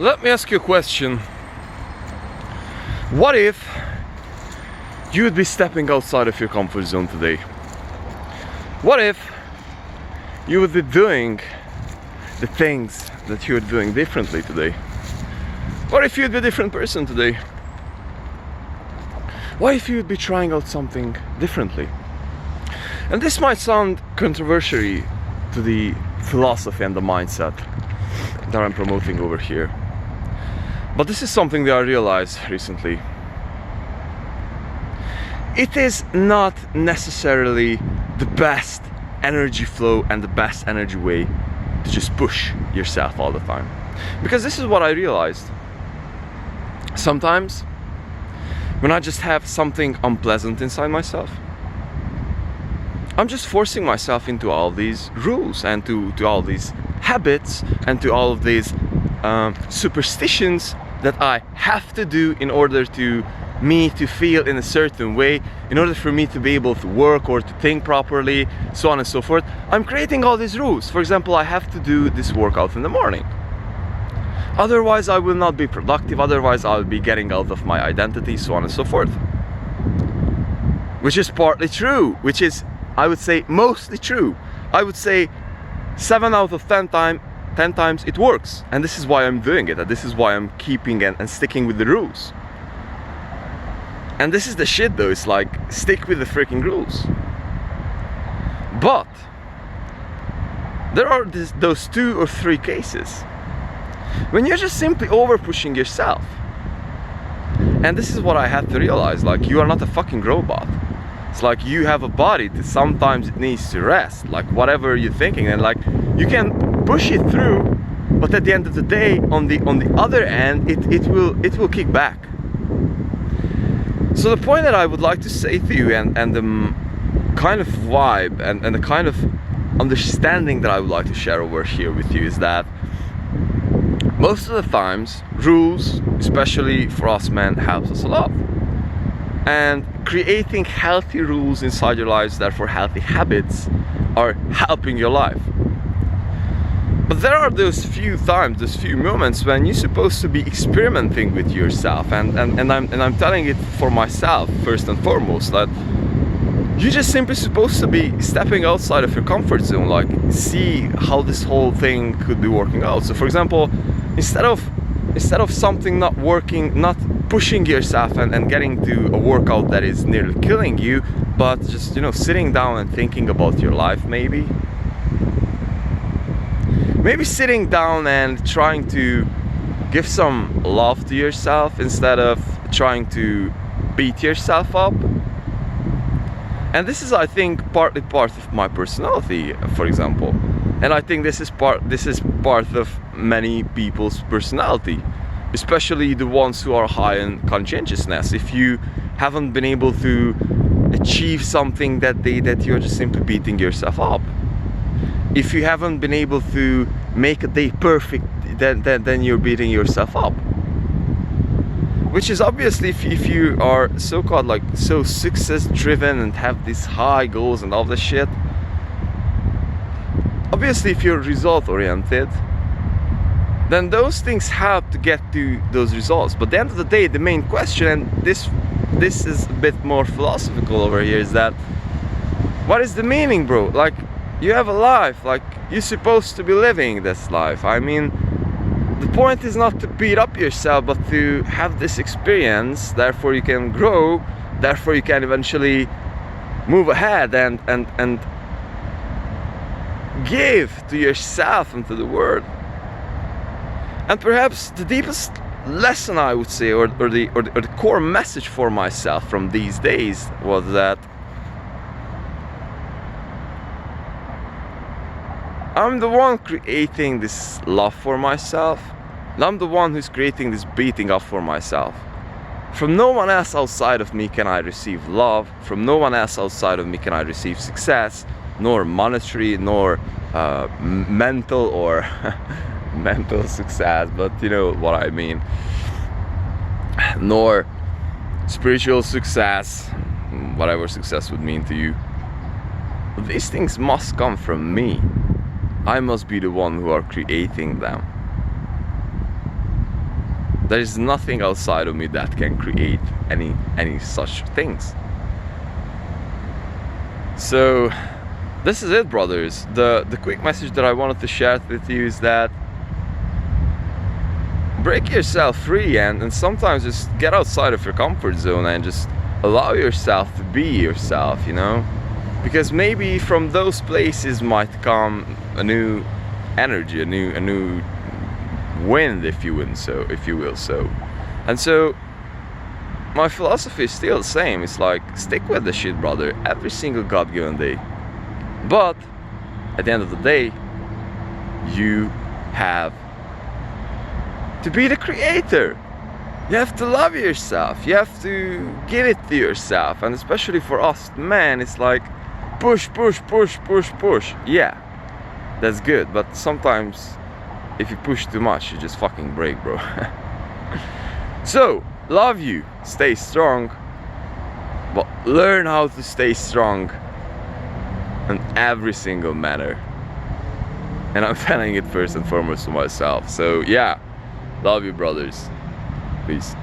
Let me ask you a question. What if you would be stepping outside of your comfort zone today? What if you would be doing the things that you're doing differently today? What if you'd be a different person today? What if you'd be trying out something differently? And this might sound controversial to the philosophy and the mindset that I'm promoting over here. But this is something that I realized recently. It is not necessarily the best energy flow and the best energy way to just push yourself all the time. Because this is what I realized. Sometimes, when I just have something unpleasant inside myself, I'm just forcing myself into all these rules and to all these habits and to all of these superstitions that I have to do in order to me to feel in a certain way, in order for me to be able to work or to think properly, so on and so forth. I'm creating all these rules. For example, I have to do this workout in the morning. Otherwise I will not be productive, otherwise I'll be getting out of my identity, so on and so forth. Which is partly true, which is, I would say, mostly true. I would say 7 out of 10 times it works. And this is why I'm doing it, and this is why I'm keeping and sticking with the rules. And this is the shit though, it's like, stick with the freaking rules. But there are those 2 or 3 cases when you're just simply over pushing yourself. And this is what I had to realize, like, you are not a fucking robot. It's like you have a body that sometimes it needs to rest, like whatever you're thinking, and like you can push it through, but at the end of the day, on the other end, it will kick back. So the point that I would like to say to you, and the kind of vibe and the kind of understanding that I would like to share over here with you is that most of the times, rules, especially for us men, helps us a lot. And creating healthy rules inside your lives, therefore healthy habits, are helping your life. But there are those few times, those few moments when you're supposed to be experimenting with yourself, and I'm telling it for myself first and foremost, that you're just simply supposed to be stepping outside of your comfort zone, like see how this whole thing could be working out. So for example, instead of something not working, not pushing yourself and getting to a workout that is nearly killing you, but just, you know, sitting down and thinking about your life, maybe sitting down and trying to give some love to yourself instead of trying to beat yourself up. And this is, I think, partly part of my personality, for example. And I think this is part of many people's personality, especially the ones who are high in conscientiousness. If you haven't been able to achieve something that day, that you're just simply beating yourself up. If you haven't been able to make a day perfect, then you're beating yourself up. Which is obviously, if you are so-called like so success driven and have these high goals and all this shit, obviously if you're result oriented, then those things help to get to those results. But at the end of the day, the main question, and this is a bit more philosophical over here, is that what is the meaning, bro? Like, you have a life, like you're supposed to be living this life. I mean, the point is not to beat up yourself, but to have this experience, therefore you can grow, therefore you can eventually move ahead and give to yourself and to the world. And perhaps the deepest lesson, I would say, or the core message for myself from these days was that I'm the one creating this love for myself. And I'm the one who's creating this beating up for myself. From no one else outside of me can I receive love. From no one else outside of me can I receive success, nor monetary, nor mental or mental success, but you know what I mean, nor spiritual success, whatever success would mean to you. These things must come from me. I must be the one who are creating them. There is nothing outside of me that can create any such things. So this is it, brothers. The quick message that I wanted to share with you is that break yourself free and sometimes just get outside of your comfort zone and just allow yourself to be yourself, you know? Because maybe from those places might come a new energy, a new wind, if you will. So, and so my philosophy is still the same. It's like, stick with the shit, brother, every single God-given day. But at the end of the day, you have to be the creator. You have to love yourself. You have to give it to yourself. And especially for us men, it's like push. Yeah, that's good. But sometimes if you push too much, you just fucking break, bro. So, love you. Stay strong. But learn how to stay strong in every single manner. And I'm telling it first and foremost to myself. So yeah, love you, brothers. Peace.